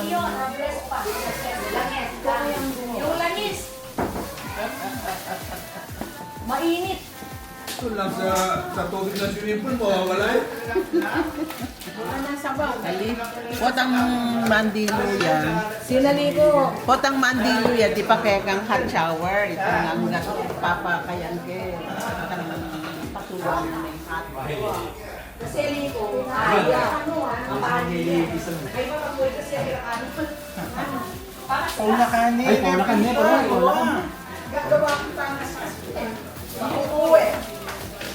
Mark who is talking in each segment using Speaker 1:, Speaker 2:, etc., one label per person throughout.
Speaker 1: yun, Robles pa. Langis. Yung langis. Mainit.
Speaker 2: Ito lang sa tubig ng swimming pool, mawawala yun.
Speaker 1: Wala nang sabaw.
Speaker 3: Potang mandilo yan.
Speaker 1: Sinaligo.
Speaker 3: Potang mandilo yan, di pa kaya kang hot shower. Ito nga ang papakayan ke. Itang pasuwan na may hot.
Speaker 1: Kasi ligo. Ay, ano ay makapoy kasi ano.
Speaker 3: Paula kanin.
Speaker 2: Ay, paula kanin.
Speaker 1: Gagawa ko pa ng sasakyan. Makukuwi.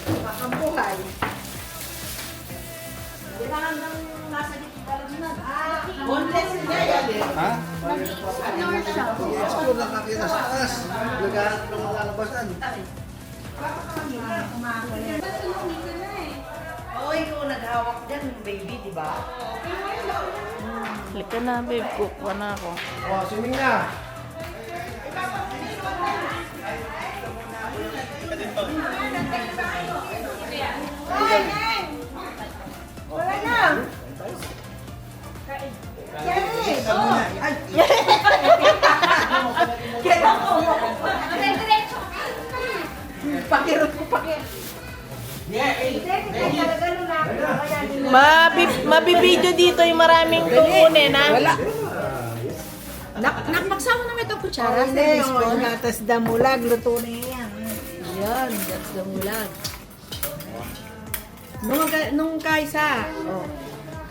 Speaker 1: Makabuhay. Kailangan ng nasa dito lang na.
Speaker 3: Boneless niya yan eh.
Speaker 2: Ha?
Speaker 4: Siguro nakakita sa taas. Naghahanap ng mga lalabasan.
Speaker 3: Oo, ikaw naghawak dyan, baby, di ba?
Speaker 5: Halika na, babe. Kukuha na ako.
Speaker 4: Oh, swimming na.
Speaker 1: Wala na. Pakirot ko, pakirot.
Speaker 5: Mabibidyo dito yung maraming kukunin, ha?
Speaker 1: Wala. Nagsama naman itong kutsara sa baseball. Tapos damulag, luto na yan. Yan, that's damulag. Nung kaisa,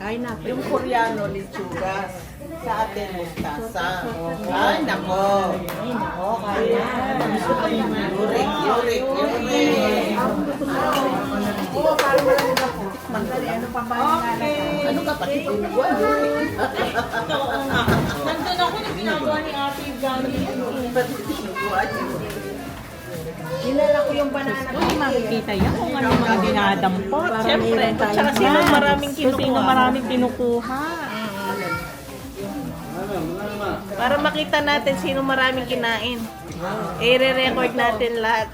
Speaker 1: kain na.
Speaker 3: Yung Koreano, lechugas. Sa atin, mustasa. Ay, nako.
Speaker 1: Ay, nako, kain na.
Speaker 3: Yurik.
Speaker 1: Oo, parang wala nila po. Mandali, ano pa ba yung lalaki?
Speaker 3: Ano ka pati buwan?
Speaker 5: Nandun ako nung ginagawa ni Ate Gani.
Speaker 1: Dinala ko yung banana.
Speaker 5: Uy, makikita yan kung ano yung mga dinadampot. Siyempre, at saka sino maraming kinukuha. Sino maraming kinukuha. Para makita natin sino maraming kinain. I-re-record natin lahat.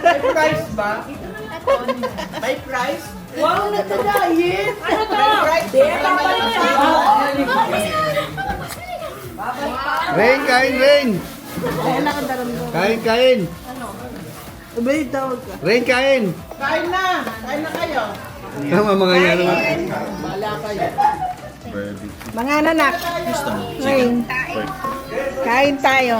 Speaker 3: May price ba? May price?
Speaker 1: Wow, nagda-diet!
Speaker 5: Ano to?
Speaker 4: Rain, kain, Rain. Kain.
Speaker 1: Ubay tawag ka.
Speaker 4: Rain, kain.
Speaker 3: Kain na kayo.
Speaker 4: Tama mga yan naman.
Speaker 3: Bala kayo.
Speaker 1: Mga anak, ngayon, kain tayo.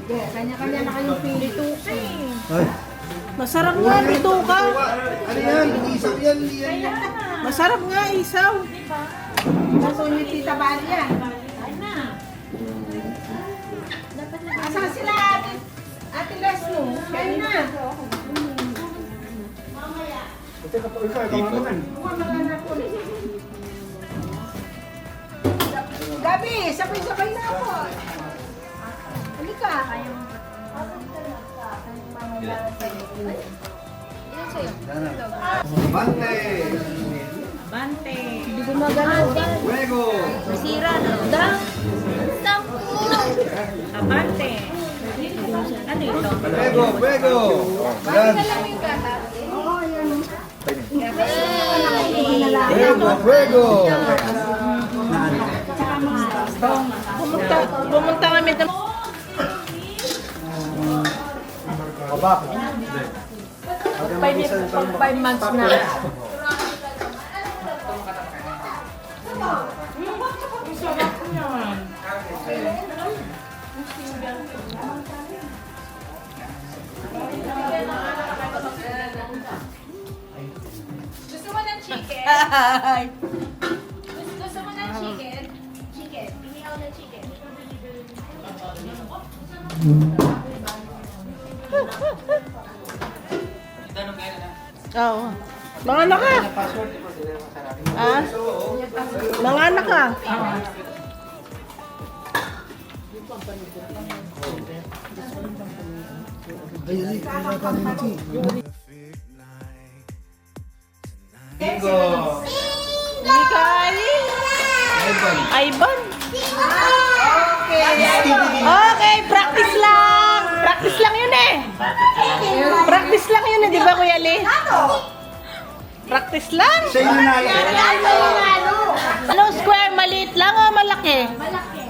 Speaker 1: Kanya-kanya na kayong pili.
Speaker 4: Ay.
Speaker 1: Masarap nga nito ka.
Speaker 4: Ano yan? Isaw yan.
Speaker 1: Masarap nga isaw. Kaso ni Tita Bali yan. Asan sila ate? Ate Leslie, kain na. Gabi, sabay-sabay na ako. Halika.
Speaker 4: Bante.
Speaker 5: Bante.
Speaker 1: Hindi ko magano.
Speaker 4: Fuego.
Speaker 1: Masira na. Da?
Speaker 5: Abante. Ano ito?
Speaker 4: Fuego. Yan. Fuego.
Speaker 5: Pumunta kami ng...
Speaker 4: Kabak.
Speaker 1: 5 months na.
Speaker 6: Gusto mo ng chicken? Gusto mo ng chicken? Chicken. Pili ako ng chicken.
Speaker 5: Oo. Mga anak ka. Ah? Mga anak ka.
Speaker 4: Bingo.
Speaker 5: Hindi kain. Ivan. Okay, practice lang. Practice lang yun eh. Practice lang yun eh, di ba Kuya Lee? Practice lang.
Speaker 4: Sa inyo na yan.
Speaker 5: Anong square? Maliit lang o malaki?
Speaker 4: Malaki.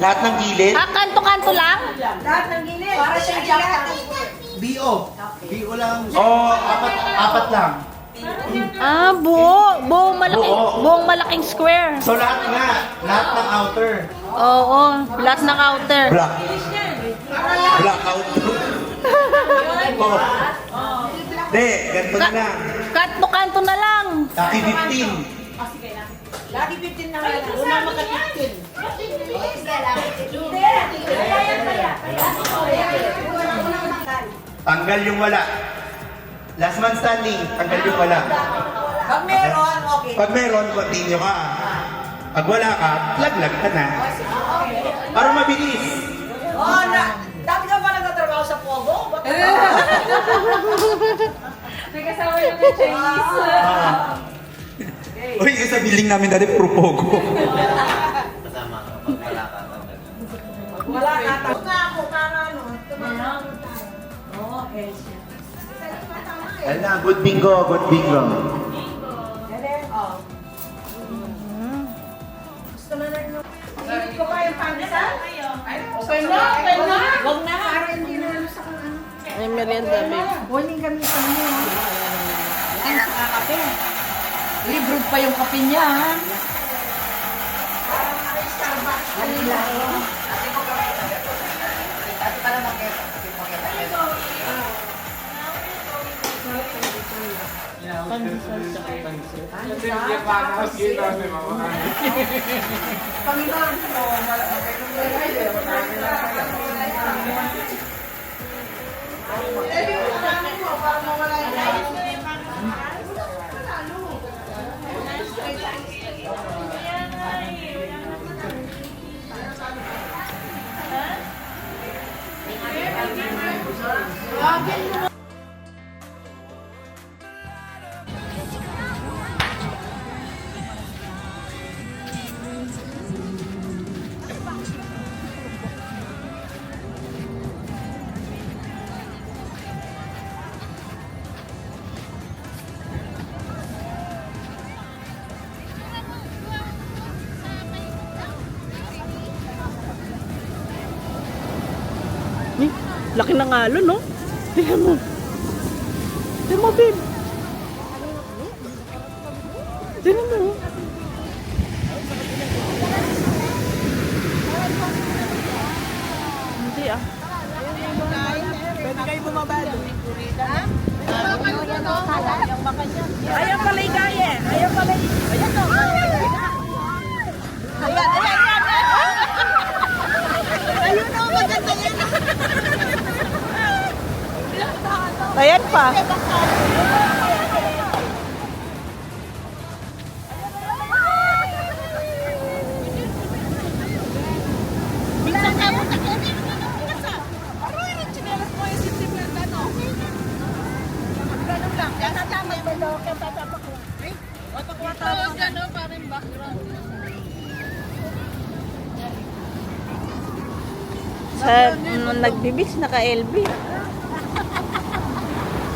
Speaker 4: Lahat ng gilid?
Speaker 5: Ah, kanto-kanto lang?
Speaker 1: Para siyang jacket.
Speaker 4: BO. BO lang. Oo, apat lang.
Speaker 5: Ah, buo. Buong malaki.
Speaker 4: Buo.
Speaker 5: Buong malaking square.
Speaker 4: So lahat nga. Lahat ng outer.
Speaker 5: Oo, lahat ng outer.
Speaker 4: Black. Black outer. Oo. Hindi, ganito na lang.
Speaker 5: Kanto-kanto na lang.
Speaker 4: Laki 15.
Speaker 1: Lagi 15 na lang. Una maka-15.
Speaker 4: Tanggal yung wala. Last man standing, tanggal yung wala.
Speaker 1: Pag meron, okay.
Speaker 4: Pag meron, continue ka. Pag wala ka, laglag ka na. Para mabilis.
Speaker 1: Oh, dami ka ba nagtatrabaho sa Pogo?
Speaker 6: May kasama yung mga Chinese.
Speaker 4: Uy, sa building namin dati, puro pogo.
Speaker 1: Wala ka. Una ako, para ano? Oo, okay.
Speaker 4: Ayan na, good bingo, good bingo.
Speaker 1: Galing, oh. Gusto na rin yung... Hindi ko pa yung pangisan? Okay na. Huwag na. Para hindi na ano sa kung ano.
Speaker 5: Ay, merienda, babe.
Speaker 1: Huling gamitan mo. Yan, nakakape. Libre pa yung kape niya, ha? Halila. Panginoon mo, para mawala yung
Speaker 5: Eh, laki ng alon, no? Tingnan mo. Tingnan mo, babe. Tingnan mo. Hindi ah.
Speaker 1: Pwede kayo bumaba doon.
Speaker 5: Ayaw pala igaya. Ayaw pala Ayan to. Ayan, ayan, ayan. Ayun o, maganda yan. Ayan pa. Sa nagbibis, naka-LB.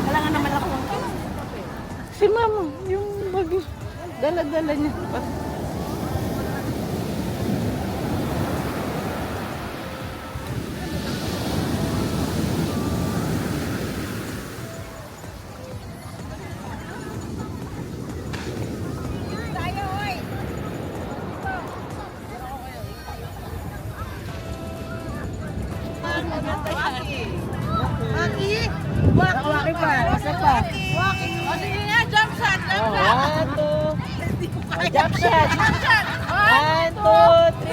Speaker 1: Kailangan naman ako.
Speaker 5: Si mama, yung bagi. Dala-dala niya.
Speaker 1: Waki pa. Isa pa.
Speaker 5: Jump shot. 1, 2, 3.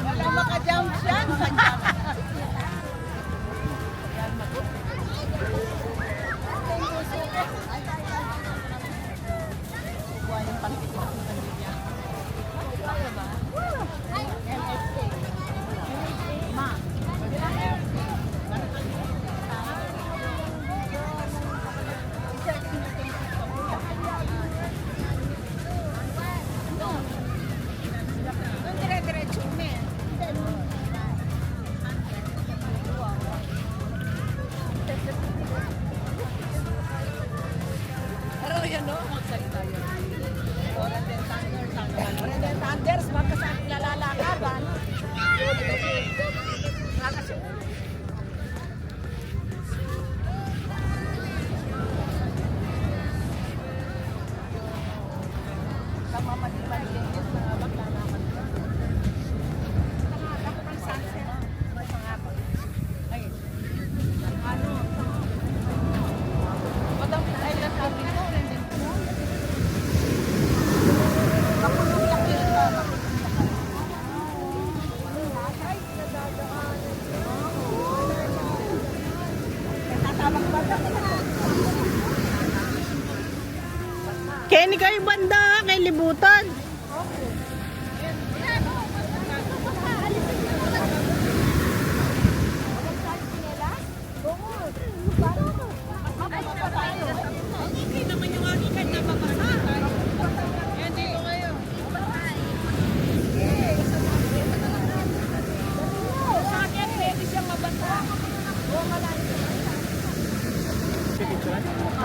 Speaker 1: Wala maka-jump shot sa jump.
Speaker 5: kayo banda kay libutan.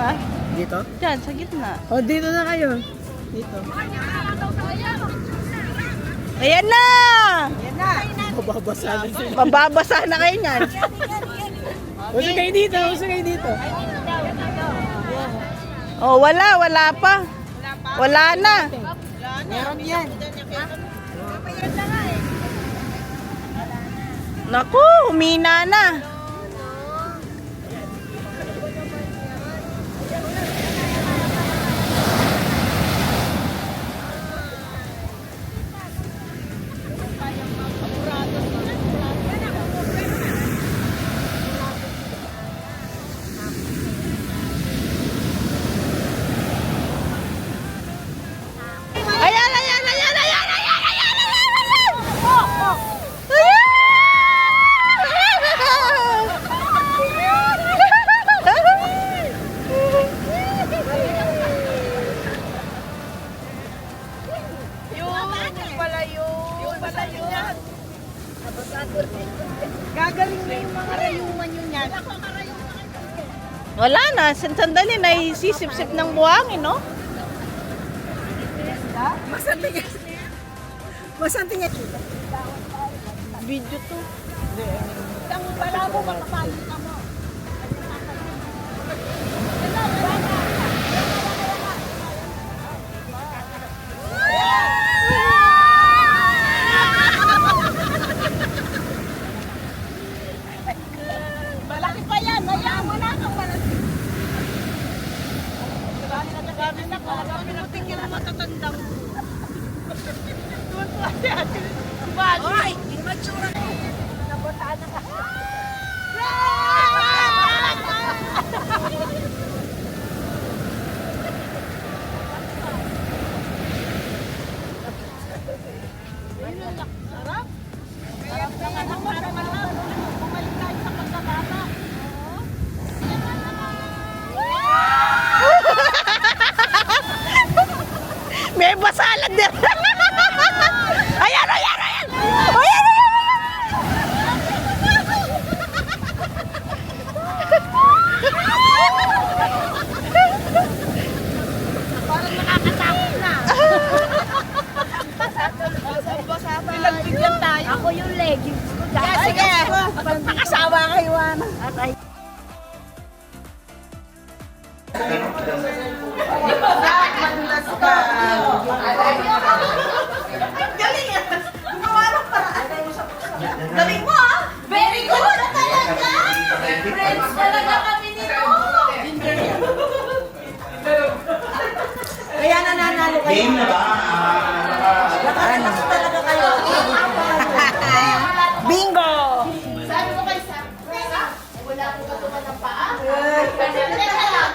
Speaker 5: Ha?
Speaker 3: Dito?
Speaker 5: Diyan, sa gitna.
Speaker 3: O, dito na kayo. Dito.
Speaker 5: Ayan na!
Speaker 3: Mababasa na sila.
Speaker 5: Mababasa na kayo niyan.
Speaker 3: Uso kayo dito, uso kayo dito.
Speaker 5: Oh, wala pa. Wala na.
Speaker 3: Meron yan.
Speaker 5: Naku, humina na. Ayan, ayan, ayan, ayan, ayan, ayan, ayan, ayan!
Speaker 1: Gagaling na yung mga rayuman yun yan.
Speaker 5: Wala na, sandali na isisip-sip ng buhangin, no?
Speaker 1: Masanting yan.
Speaker 5: Video to.
Speaker 1: Ang pala mo makapali ka mo. Malaki pa yan. Hayaan mo na kung malaki. Sabi na ko, pinuting ka na matatandang. Tuwa si ate. Ay, matsura ka. Nabutaan na ka. Sarap. Sarap na nga naman. Bumalik tayo sa pagkabata.
Speaker 5: May basalan din. Ayan, ayan, ayan! Ayan, ayan!
Speaker 1: Parang nakakatakot na. Pinagbigyan tayo.
Speaker 6: Ako yung leggings ko.
Speaker 1: Sige, pakasawa kayo, Ana.
Speaker 3: Madulas ka.
Speaker 1: Galing yan. Gumawa ng paraan. Galing mo, ah. Very good na talaga. Friends talaga kami nito. Kaya nananalo kayo.
Speaker 4: Game na ba?
Speaker 1: Nakaranas talaga kayo.
Speaker 5: Bingo!
Speaker 1: Sabi ko kay Sam, wala akong katuman ng paa. Teka lang.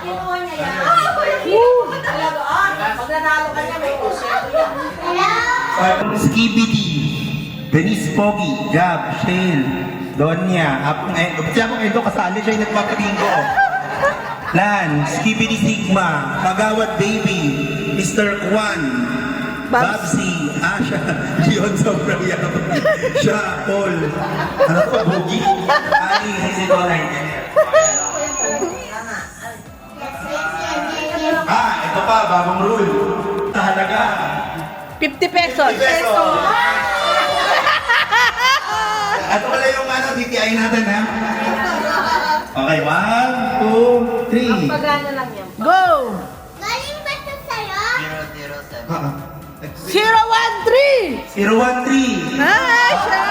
Speaker 1: Kinuha niya yan. Talaga, pag nanalo ka niya, may kusero yan.
Speaker 4: Skibidi, Denise Pogi, Gab, Shale, Donya, siya kung Edo kasali siya yung nagpapabingo. Lan, Skibidi Sigma, Magawat Baby, Mr. Kwan, Babsi, Asha, Leon Sobraya, siya, Paul, ano to, Bogi, Ali, Sisidolan. Ito pa, bagong rule. Halaga.
Speaker 5: 50 pesos.
Speaker 4: Peso. At wala yung DTI natin, ha? Okay, 1, 2, 3.
Speaker 1: Pagana lang yan.
Speaker 5: Go!
Speaker 6: Galing ba ito sa'yo?
Speaker 5: 013!
Speaker 4: 013.
Speaker 5: Ah, siya!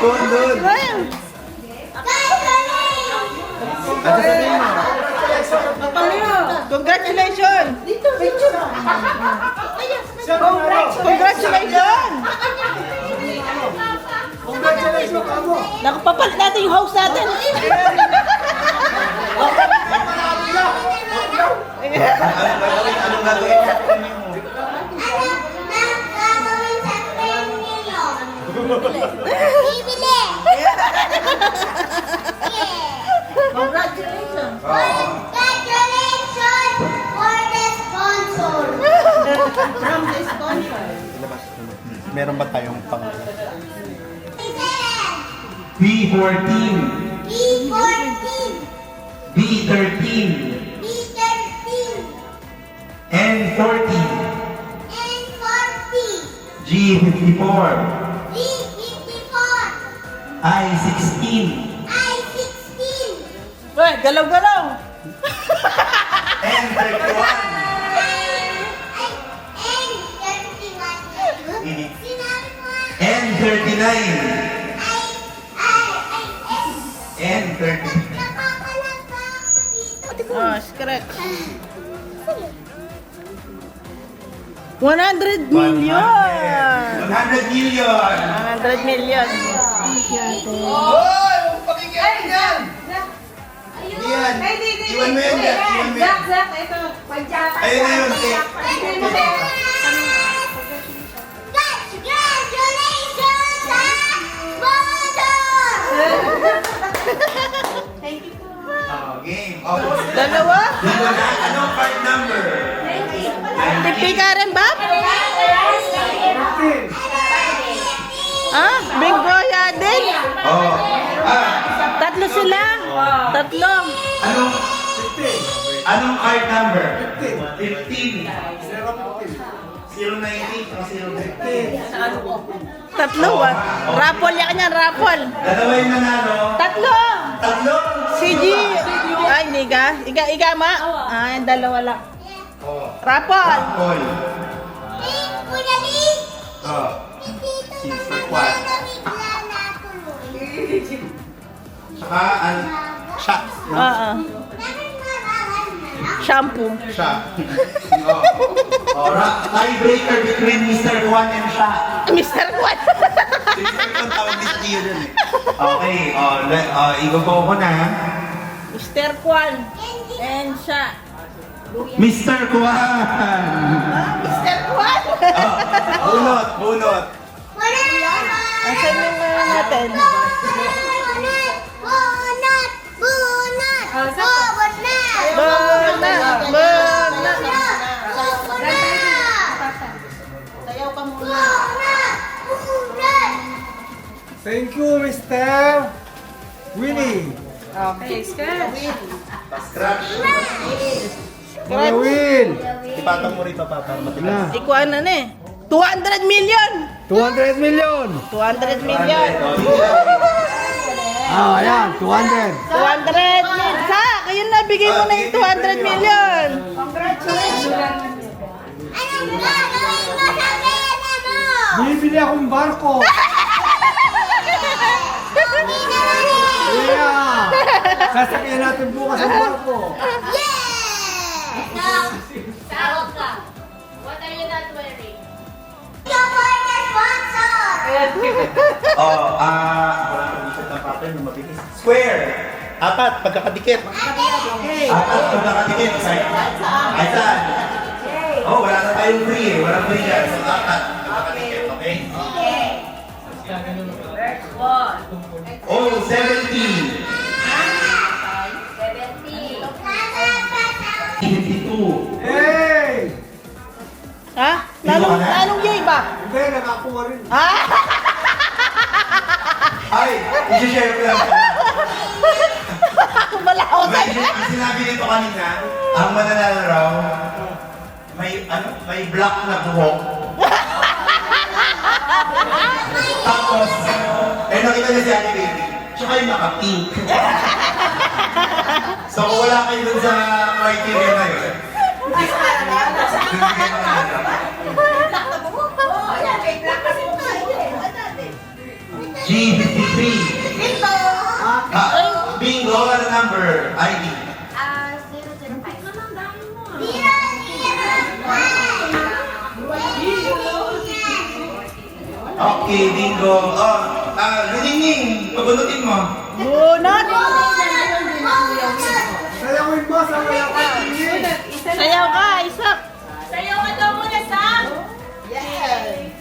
Speaker 4: Doon.
Speaker 5: Ayun.
Speaker 4: Ano sabihin mo?
Speaker 5: Congratulations! Congratulations! Nakapapalit natin yung house natin.
Speaker 4: Anong gagawin sa premium mo?
Speaker 1: Bibili!
Speaker 3: Congratulations!
Speaker 1: Congratulations for the sponsor!
Speaker 3: From the sponsor.
Speaker 4: Meron ba tayong pang... B14,
Speaker 1: B14,
Speaker 4: B13,
Speaker 1: B13,
Speaker 4: N40,
Speaker 1: N40,
Speaker 4: G54,
Speaker 1: G54,
Speaker 4: I16,
Speaker 1: I16,
Speaker 3: Uy, galaw-galaw!
Speaker 4: N31,
Speaker 1: N31. Sinabi mo nga.
Speaker 4: N39, N30.
Speaker 1: Nakakalat pa ako dito.
Speaker 3: Oh, scratch. 100 million!
Speaker 4: 100 million!
Speaker 3: 100 million.
Speaker 4: Hoy! Huwag pakinggan yan! Yan! Iwan mo yan, Jack! Iwan mo yan!
Speaker 6: Zak, ito. Padyaka.
Speaker 4: Ayun na yun!
Speaker 1: Congratulations sa sponsor!
Speaker 4: Oh, game! Oh,
Speaker 3: Dalawa?
Speaker 4: dito na. Anong card number?
Speaker 3: Tipi ka rin ba? Ah, Big Boya din?
Speaker 4: Oh.
Speaker 3: Tatlo sila? Tatlo.
Speaker 4: Anong card number? 15. 090 o 015.
Speaker 3: Tatlo, ah. Rapol yan yan, rapol.
Speaker 4: Dalawa yung nanalo.
Speaker 3: Tatlo!
Speaker 4: Tatlo?
Speaker 3: Si G. Ay, niga. Iga, ma. Ay, dalawa lang.
Speaker 4: Oh.
Speaker 3: Rapol.
Speaker 4: Paul.
Speaker 1: Kuya Lee,
Speaker 4: Oh.
Speaker 1: dito
Speaker 4: Si
Speaker 1: naman
Speaker 4: Juan.
Speaker 1: na bigla na tuloy.
Speaker 4: Saka, siya.
Speaker 3: Oo.
Speaker 1: Bakit marahan na lang?
Speaker 3: Shampoo.
Speaker 4: Siya. Oh. Tiebreaker between Mr. Juan and siya.
Speaker 3: Mr. Juan.
Speaker 4: Ang tawag ni Tio dun eh. Okay, igogo ko na.
Speaker 3: Mr. Juan. And siya.
Speaker 4: Mr. Juan!
Speaker 3: Mr. Juan.
Speaker 4: Bunot, bunot.
Speaker 1: Wala naman!
Speaker 3: Asan yung natin?
Speaker 1: Bunot! Bunot! Bunot! Bunot na!
Speaker 3: Bunot! Bunot!
Speaker 1: Bunot!
Speaker 3: Sayaw ka muna.
Speaker 1: Bunot! Bunot!
Speaker 7: Thank you, Mr. Winnie.
Speaker 3: Okay.
Speaker 4: Scratch.
Speaker 7: Kuya Will.
Speaker 4: Ipatong mo rito, papa.
Speaker 7: Na.
Speaker 3: Ikuha na eh. 200 million!
Speaker 7: 200 million.
Speaker 3: 200 million!
Speaker 7: Ah, ayan, 200.
Speaker 3: 200 million! Sa, kayo na, bigay mo na yung 200 million!
Speaker 1: Anong gagawin mo sa pera mo?
Speaker 7: Bibili akong barko.
Speaker 1: Hindi naman eh!
Speaker 7: Yeah. Sasakyan natin bukas ang barko.
Speaker 1: Yeah!
Speaker 6: Tawag ka. What are you not wearing?
Speaker 1: Your partner sponsor!
Speaker 4: Wala kang isip ng pattern na mabilis. Square. Apat, pagkakadikit. Apat, pagkakadikit. Saan? Oh, wala na tayong free eh. Walang free yan. So, apat, pagkakadikit. Okay? Oh, 70. 52.
Speaker 7: Hey!
Speaker 3: Ha? Nanong yay ba?
Speaker 7: Hindi, nakakuha rin.
Speaker 3: Ha?
Speaker 4: Ay, isi-share ko lang.
Speaker 3: Wala ako
Speaker 4: Ang sinabi nito kanina, ang mananalo raw, may black na buhok. Tapos, nakita niya si Ate Baby, tsaka yung naka-pink. So, kung wala kayo dun sa criteria na yun, hindi kayo mananalo. G53. Bingo, ano number? ID.
Speaker 1: 005.
Speaker 4: Okay, bingo. Liningning, pagunutin mo.
Speaker 3: Bunot!
Speaker 7: Sayawin mo sa wala ka tingin.
Speaker 5: Sayaw ka, Isaac.
Speaker 6: Sayaw ka daw muna, Sam!
Speaker 1: Yes!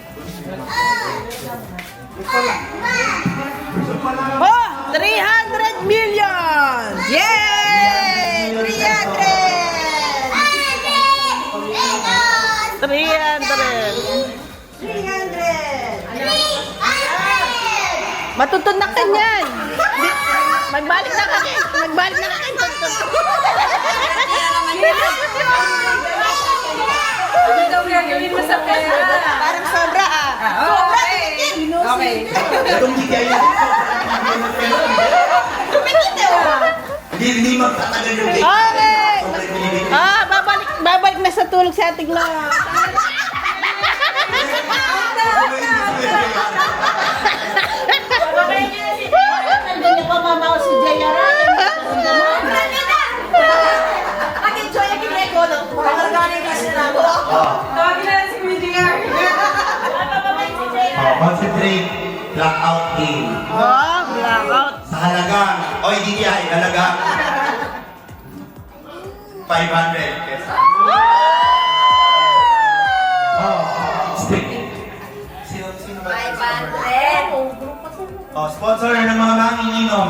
Speaker 5: Oh, 300 million!
Speaker 3: Yay! 300!
Speaker 1: 300!
Speaker 5: Matutunan ka niyan. Magbalik na ka. Magbalik na ka kay Tuntun.
Speaker 1: Ano daw gagawin mo sa pera?
Speaker 3: Parang sobra ah.
Speaker 1: Sobra!
Speaker 3: Okay.
Speaker 4: Itong GTI na. Hindi magtatagal yung game.
Speaker 5: Okay.
Speaker 4: Sobrang binibigay.
Speaker 5: Babalik na sa tulog si Ate Glo.
Speaker 1: Hindi pa mamaw si Jayara. Pag-enjoy ang gineko, no? Palarganin kasi na ako. Tawagin na si Kuya JR.
Speaker 4: Concentrate. Blackout game.
Speaker 5: Oh, blackout.
Speaker 4: Sa halagang, oy DTI, halagang 500 pesos. Oh, stick. Sino ba?
Speaker 1: 500.
Speaker 4: Oh, sponsor ng mga manginginom.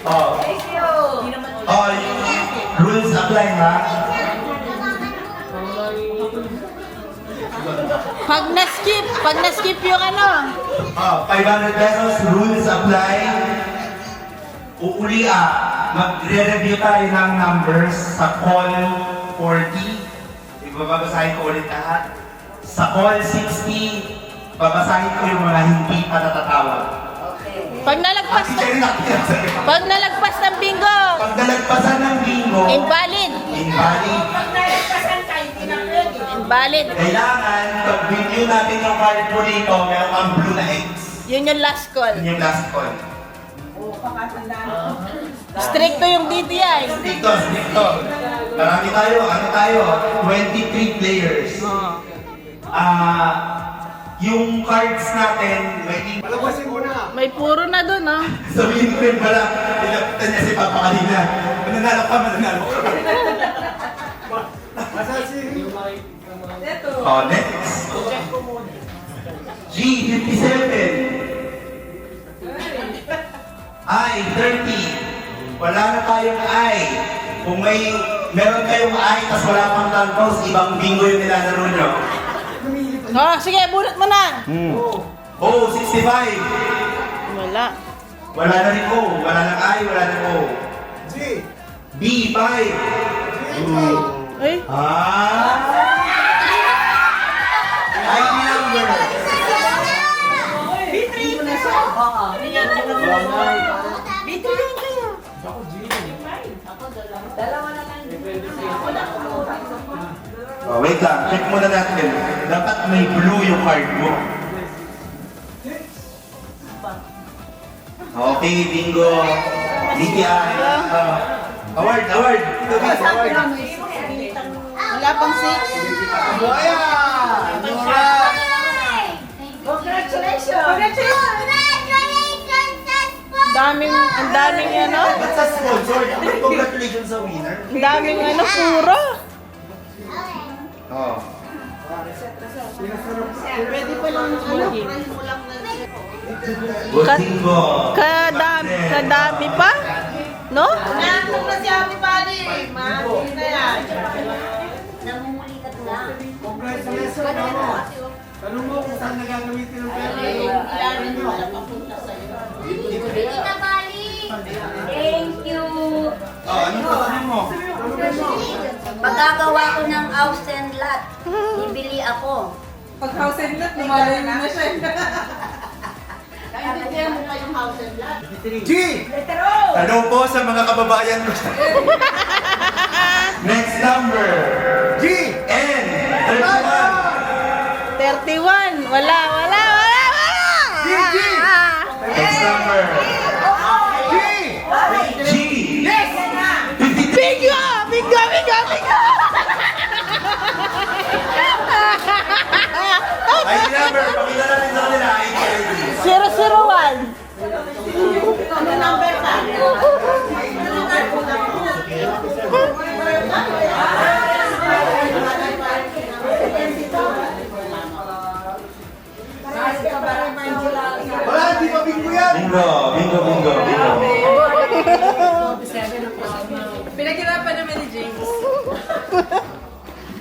Speaker 4: Oh.
Speaker 1: Thank you.
Speaker 4: Oh, rules apply ha.
Speaker 5: Pag na-skip yung ano.
Speaker 4: Oh, 500 pesos, rules apply. Uuli magre-review tayo ng numbers sa call 40. Ibababasahin ko ulit lahat. Sa call 60, babasahin ko yung mga hindi pa natatawag.
Speaker 5: Pag nalagpas ng bingo,
Speaker 4: Pag nalagpasan ng bingo,
Speaker 5: invalid.
Speaker 4: invalid.
Speaker 1: Pag nalagpasan ka, hindi na pwede.
Speaker 5: Invalid.
Speaker 4: Kailangan, pag review natin yung card mo dito, meron kang blue na X.
Speaker 5: Yun yung last call.
Speaker 4: Yun yung last call.
Speaker 5: Stricto yung DTI.
Speaker 4: Dito. Marami tayo, 23 players. Yung cards natin, may
Speaker 7: Palabasin mo na.
Speaker 5: May puro na dun, oh.
Speaker 4: sabihin ko rin pala, nilapitan niya si Papa kanina. Mananalo ka.
Speaker 7: Asan si...
Speaker 4: Oh, next. G57. I, 30. Wala na tayong I. Kung meron kayong I, tas wala pang tantos, ibang bingo yung nilalaro nyo.
Speaker 5: Oh, sige, bunot mo na.
Speaker 4: Oh, 65.
Speaker 5: Wala.
Speaker 4: Wala na rin O. Wala ng I, wala ng O.
Speaker 7: G.
Speaker 4: B, 5.
Speaker 5: Ay,
Speaker 4: I number.
Speaker 1: B3 na siya. Oo. Niyan na naman. B3 din kayo. Dalawa na lang. Ako na kumuha.
Speaker 4: Oh, wait lang, check muna natin. Dapat may blue yung card mo. Okay, bingo. DTI. Award. Ito, bingo, award.
Speaker 3: Wala pang 6.
Speaker 7: Boya! Nora!
Speaker 1: Congratulations!
Speaker 5: ang daming ano.
Speaker 4: Ba't sa sponsor? Congratulations sa winner.
Speaker 5: Ang daming ano, puro.
Speaker 4: Oh.
Speaker 3: Pwede pa lang ano.
Speaker 4: Bingo.
Speaker 5: Kadami pa? No?
Speaker 1: Nandun na si Happy Buddy. Mahal na yan.
Speaker 7: Congratulations! Tanong mo kung saan nagagamitin ang pera.
Speaker 1: Ilalim mo.
Speaker 6: Thank you.
Speaker 4: Oh, ano pa tanong mo?
Speaker 6: Pagkagawa ko ng house and lot, bibili ako.
Speaker 3: Pag house and lot, lumalayo na siya.
Speaker 1: Kaya mo pa yung house and lot.
Speaker 7: G!
Speaker 4: Tanong po sa mga kababayan ko. Next number.
Speaker 7: G!
Speaker 4: N.
Speaker 5: 31. Wala.
Speaker 7: G!
Speaker 4: Next number.
Speaker 7: G!
Speaker 4: G.
Speaker 7: Yes!
Speaker 4: 53.
Speaker 5: Bingo!
Speaker 4: ID number. Pakita natin sa kanila. ID.
Speaker 5: 001.
Speaker 1: Ano number ka?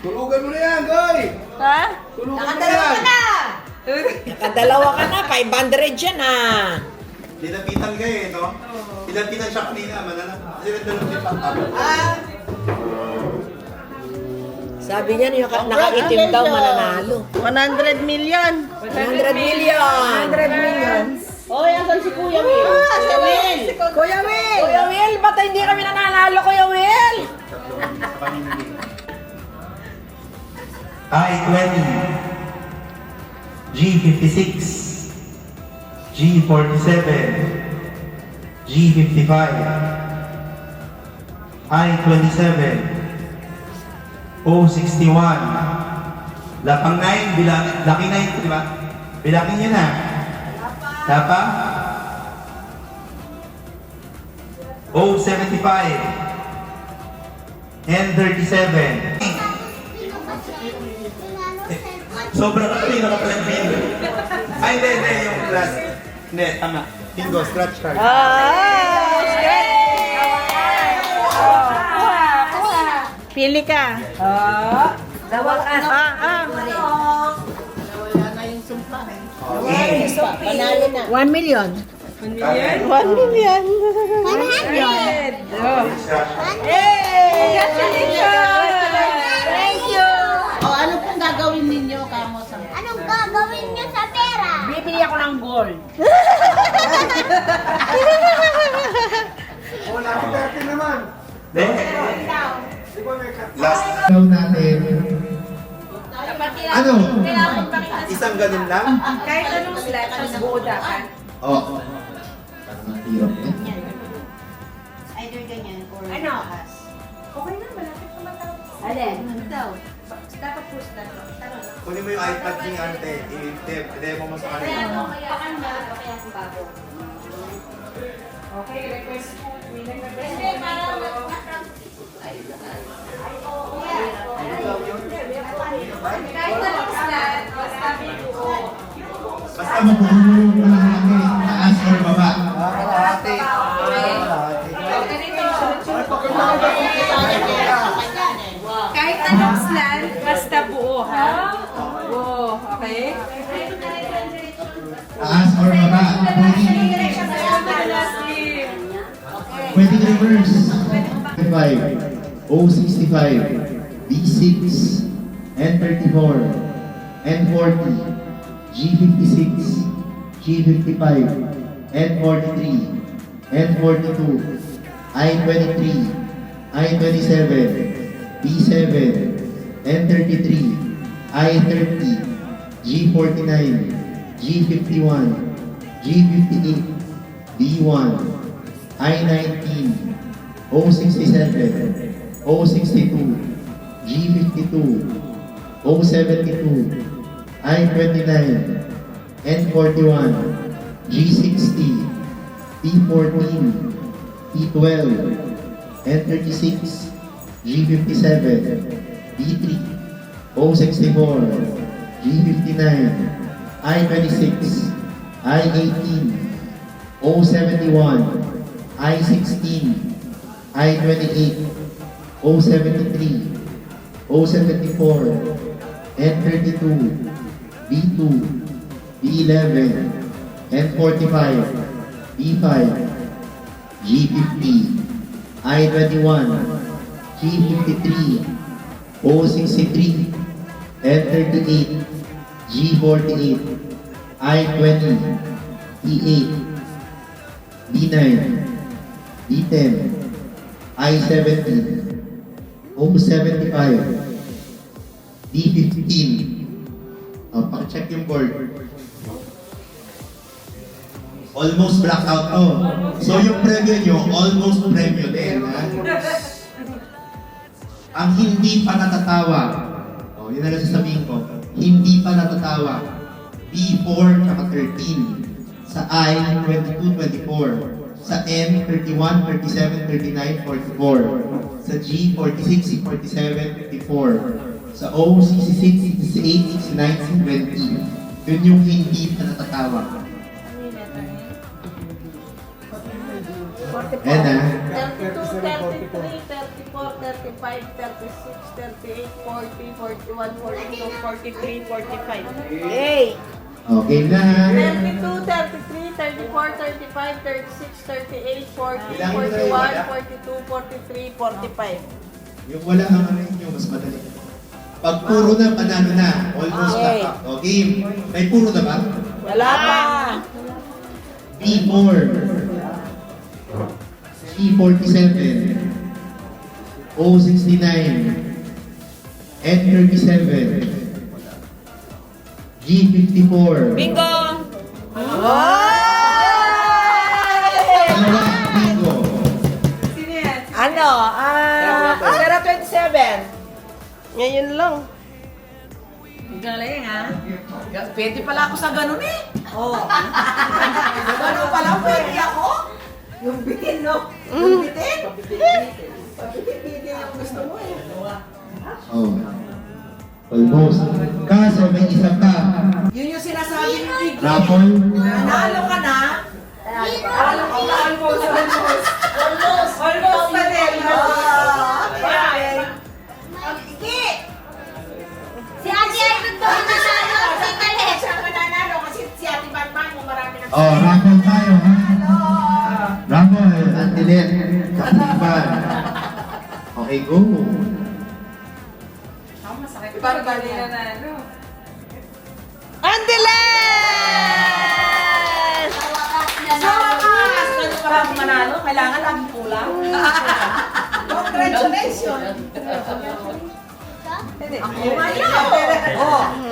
Speaker 2: Tulugan mo na yan, Goy!
Speaker 5: Ha?
Speaker 2: Tulugan mo na
Speaker 1: Nakadalawa
Speaker 2: yan!
Speaker 1: ka na!
Speaker 8: Nakadalawa ka na, 500 yan ah.
Speaker 4: Nilapitan kayo eh, no? Nilapitan siya kanina, mananap. Kasi nandun din pa.
Speaker 8: Sabi niya, nakaitim daw mananalo.
Speaker 3: 100 million.
Speaker 8: 100 million.
Speaker 1: 100 million.
Speaker 3: Oh, asan si Kuya Will? Kuya Will!
Speaker 1: Kuya Will!
Speaker 8: Kuya Will, ba't hindi kami nananalo, Kuya Will?
Speaker 4: I-20, G56, G47, G55, I-27, O61, lapang 9, laki 9, di ba? Bilangin nyo na. Lapa? O75, N37, sobrang kasi nakapalang bingo. Ay, hindi, yung last. Hindi, tama. Bingo, scratch card.
Speaker 3: Pili ka.
Speaker 1: Dawakan.
Speaker 3: Wala na yung sumpa.
Speaker 4: Okay.
Speaker 3: Panalo na.
Speaker 1: 1 million.
Speaker 3: 1 million.
Speaker 1: 100.
Speaker 3: Thank you. O, ano pong gagawin ninyo, kamo sa...
Speaker 6: Anong gagawin niyo sa pera?
Speaker 1: Bibili ako ng gold.
Speaker 7: Wala ko 30 naman.
Speaker 4: Hindi.
Speaker 7: Di ba may cut?
Speaker 4: Last.
Speaker 9: natin. Ano?
Speaker 4: Isang ganun lang?
Speaker 1: Kahit anong slot, mas buo dapat.
Speaker 4: Oo.
Speaker 9: Parang mahirap eh.
Speaker 3: Either ganyan or
Speaker 1: Ano?
Speaker 3: taas.
Speaker 1: Okay na, malapit na matapos.
Speaker 6: Alin?
Speaker 3: Daw.
Speaker 1: Dapat push na to.
Speaker 4: Kunin mo yung iPad ni ante. I-demo mo sa kanila.
Speaker 1: Okay, request po. May nag-request
Speaker 6: Hindi, para
Speaker 1: Kahit anong slot, basta buo.
Speaker 4: Basta
Speaker 9: Ano po yung malaki? Taas or baba?
Speaker 7: Kalahati.
Speaker 1: Kahit anong slant, basta buo, ha? Buo, okay?
Speaker 9: Taas or baba? Pwedeng reverse. 5, O65, B6, N34, N40, G56, G55, N43, N42, I-23, I-27, B7, N33, I-30, G49, G51, G58, B1, I-19, O67, O62, G52, O72, I-29, N41, G60, P14, P12, N36, G57, B3, O64, G59, I-26, I-18, O71, I-16, I-28, O73, O74, N32, B2, B11, N45, B5, G50, I-21, G53, O63, N38, G48, I-20, B8, B9, B10, I-70, O75, B15. Pakicheck yung board. Almost blacked out to. So yung premyo nyo, almost premyo din. Ha? Ang hindi pa natatawa, yun na lang sasabihin ko, hindi pa natatawa, B4 tsaka 13. Sa I, 22, 24. Sa N, 31, 37, 39, 44. Sa G, 46, 47, 54. Sa O, 66, 68, 69, 70. Yun yung hindi pa natatawa. Ayan na.
Speaker 5: 33, 34, 35, 36, 38, 40, 41, 42, 43, 45.
Speaker 8: Hey!
Speaker 9: Okay na ha.
Speaker 5: 32, 33, 34, 35, 36, 38, 40, 41, 42, 43, 45.
Speaker 9: Yung wala ang ano nyo, mas madali. Pag puro na, panalo na. Almost
Speaker 8: Okay.
Speaker 9: na. O, game. May puro na ba?
Speaker 8: Wala pa!
Speaker 9: B4. C47. O69. N37. G54.
Speaker 8: Bingo!
Speaker 9: Dalawa, bingo.
Speaker 8: Ano? 027. Ngayon lang.
Speaker 1: Galing ha? Pwede pala ako sa ganun eh. Oo. Sa ganun pala pwede ako. Yung bitin, no? Yung bitin? Pabitin yung gusto mo eh.
Speaker 9: Oh. Almost. Kaso may isa pa.
Speaker 1: Yun yung sinasabi ni Big.
Speaker 9: Rapol.
Speaker 1: Nanalo ka na? Almost pa din. Okay. Iki!
Speaker 6: Si Ate ay nagpapasalo. Si Kalit.
Speaker 1: Siya mananalo kasi si Ate Batman mo marami na.
Speaker 9: Oh, rapol tayo ha. Rapol, Andilet. Kapiban. Okay, go.
Speaker 1: Parang bali na ano.
Speaker 8: Andiles!
Speaker 1: Sa wakas! Ganun ka lang manalo? Kailangan lagi kulang? Congratulations! Ako ngayon!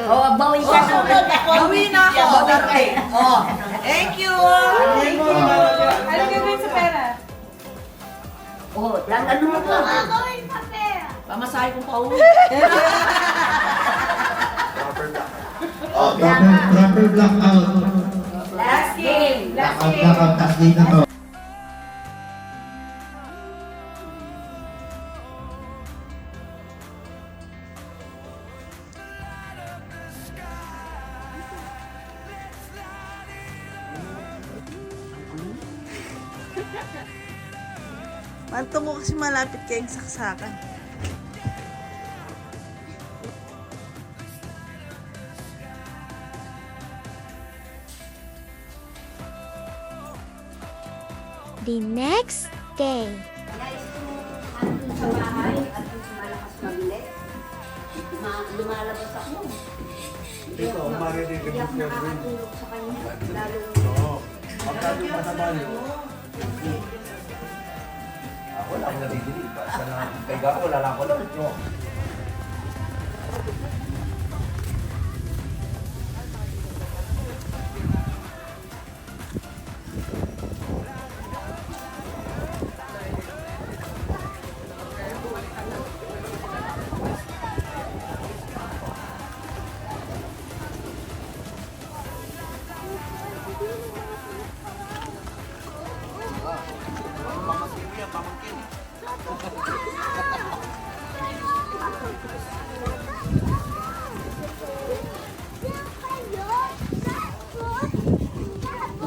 Speaker 6: Oh, bawi ka na.
Speaker 1: Bawi na ako! Okay. Oh. Thank you! Thank you! Ano gagawin sa pera?
Speaker 6: Oh, ano mo ba? Gagawin pa pera.
Speaker 1: Pamasahe kong pauwi.
Speaker 9: Oh, proper blackout.
Speaker 1: Last game!
Speaker 9: Blackout, taas din na to.
Speaker 3: Manto mo kasi malapit kayong saksakan.
Speaker 6: The next day. Andun sa bahay at malakas magulit. Lumalabas ako. Hindi ako nakakatulog sa kanya. Lalo
Speaker 2: Pagkado pa naman yun. Wala akong nadidinig. Basta na kay Gako, wala lang ako lang.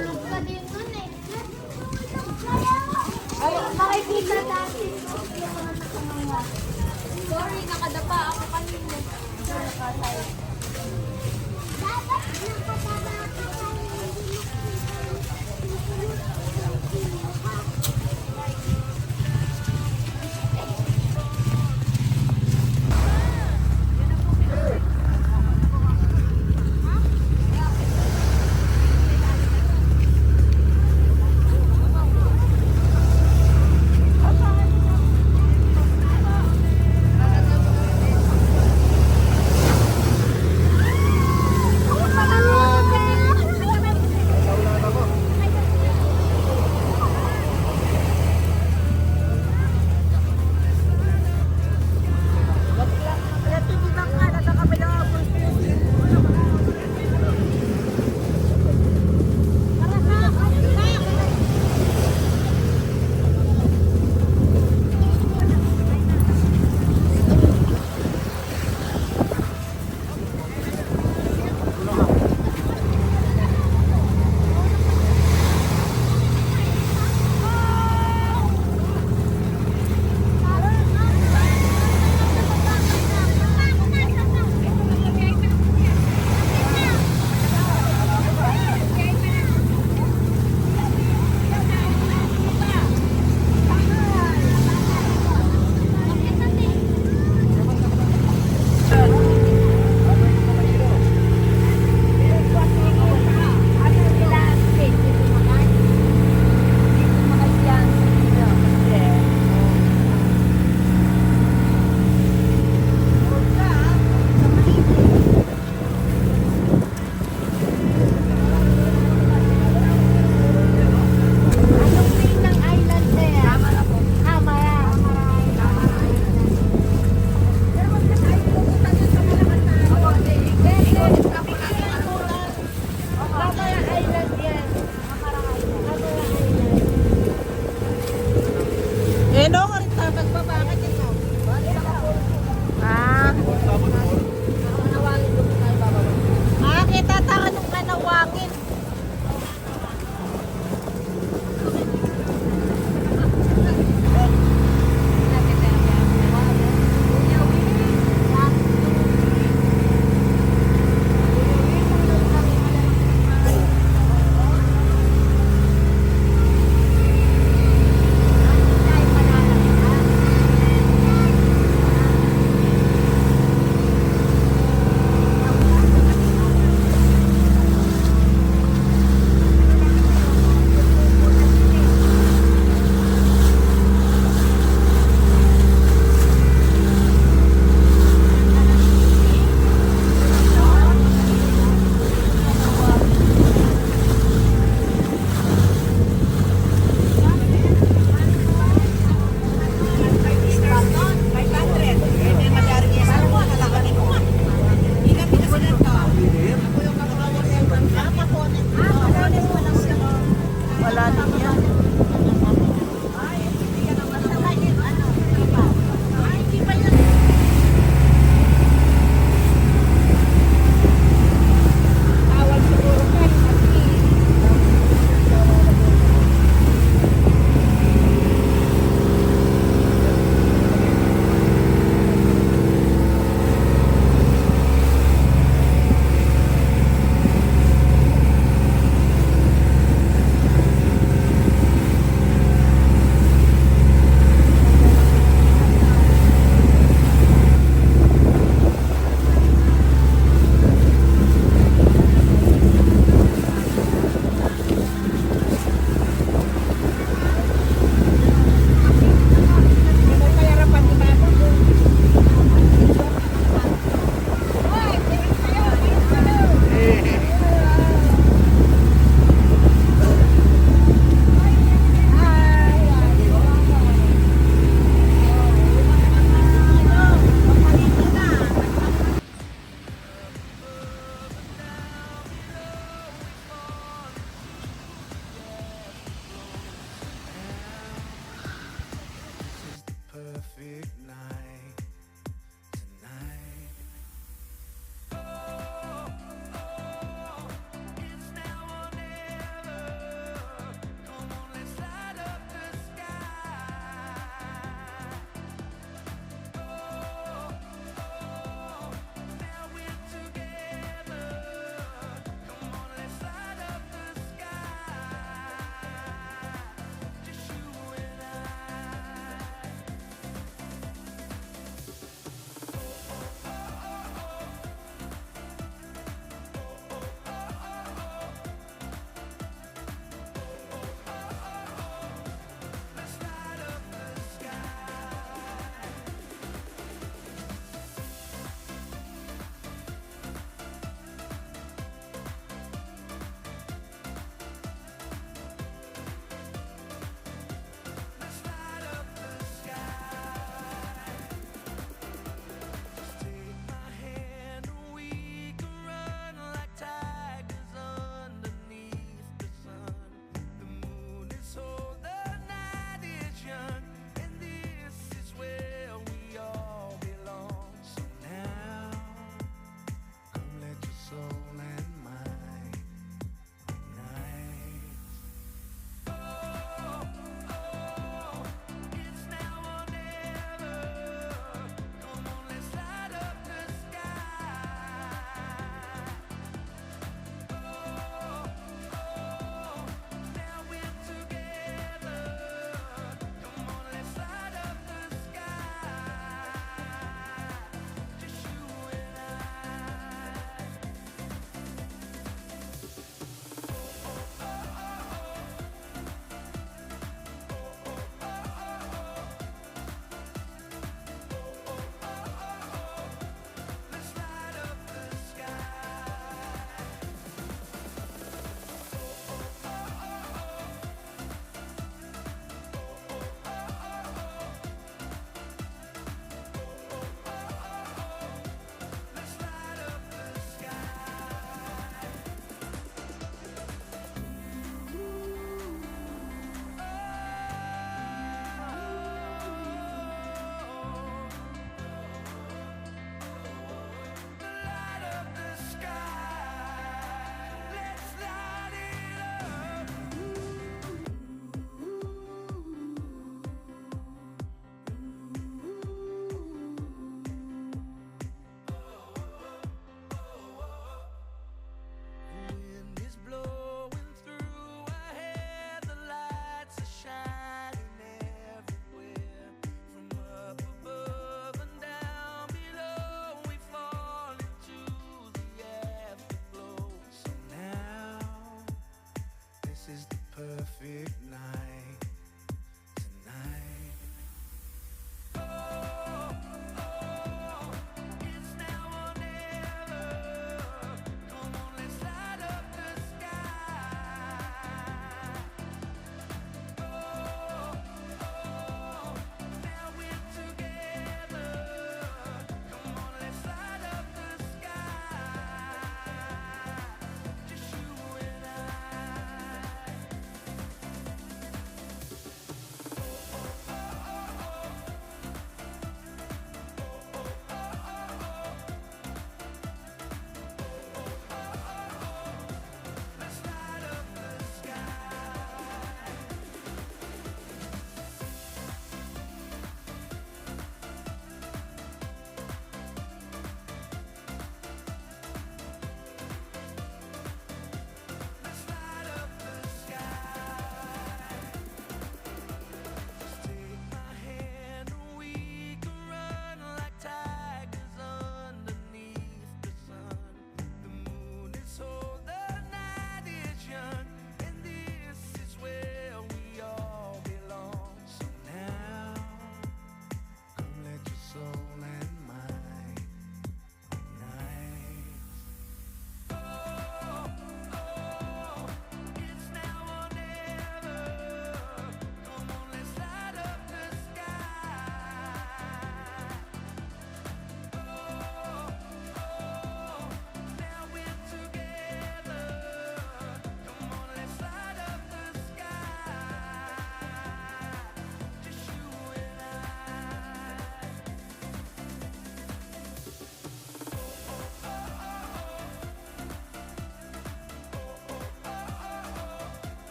Speaker 6: tulog ka din nun eh. Ay, makikita dati. Sorry, nakadapa ako kanina. Dapat nakataba ako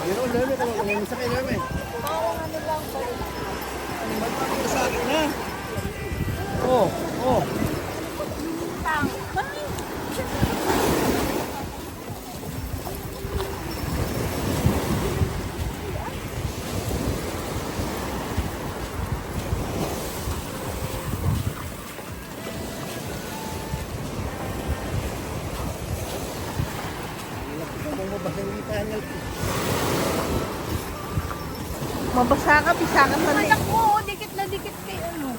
Speaker 7: Pero dami ko, may sakay dami. Magpapita sa akin na. Oh, oh.
Speaker 3: Mabasa ka, pisa ka sa
Speaker 1: Anak mo, dikit na dikit kay ano.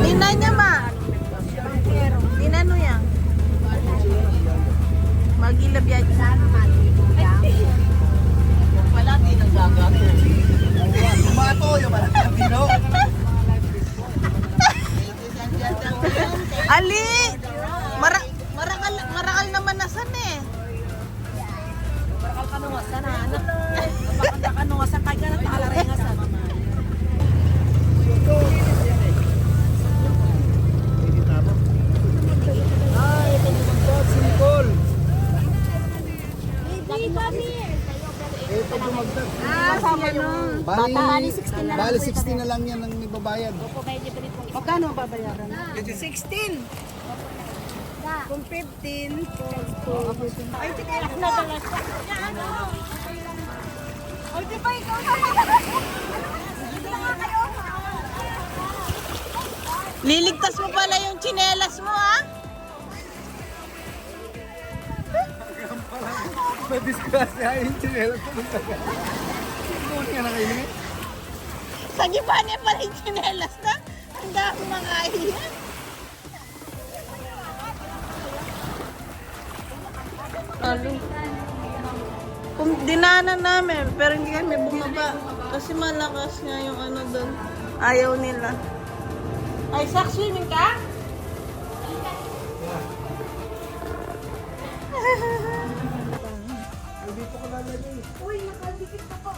Speaker 3: Tingnan niya, ma. Tingnan mo yan. Magilab yan. Wala, di nagagago.
Speaker 7: Tumato, yung malaki pino.
Speaker 3: Ali! Marakal naman na san eh.
Speaker 1: Bakal ka nung asa na, anak. Bakal ka nung asa, kaya ka na takalaray nga sa.
Speaker 7: Simple. Bali, 16 na lang yan ang ibabayad.
Speaker 1: Magkano ang babayaran? 16. Kung 15, ay, tinelas na. Ay, di ba ikaw na? Hindi na nga kayo.
Speaker 3: Liligtas mo pala yung tsinelas mo, ha?
Speaker 7: Madisgrasya yung chinela ko ng taga. Kung nga nakainin.
Speaker 3: Sa giba niya pala yung tsinelas na. Ang dami mga iyan. Kung dinanan namin, pero hindi kami bumaba. Kasi malakas nga yung ano doon. Ayaw nila. Ay, Sak, swimming ka?
Speaker 1: Uy, nakadikit na po.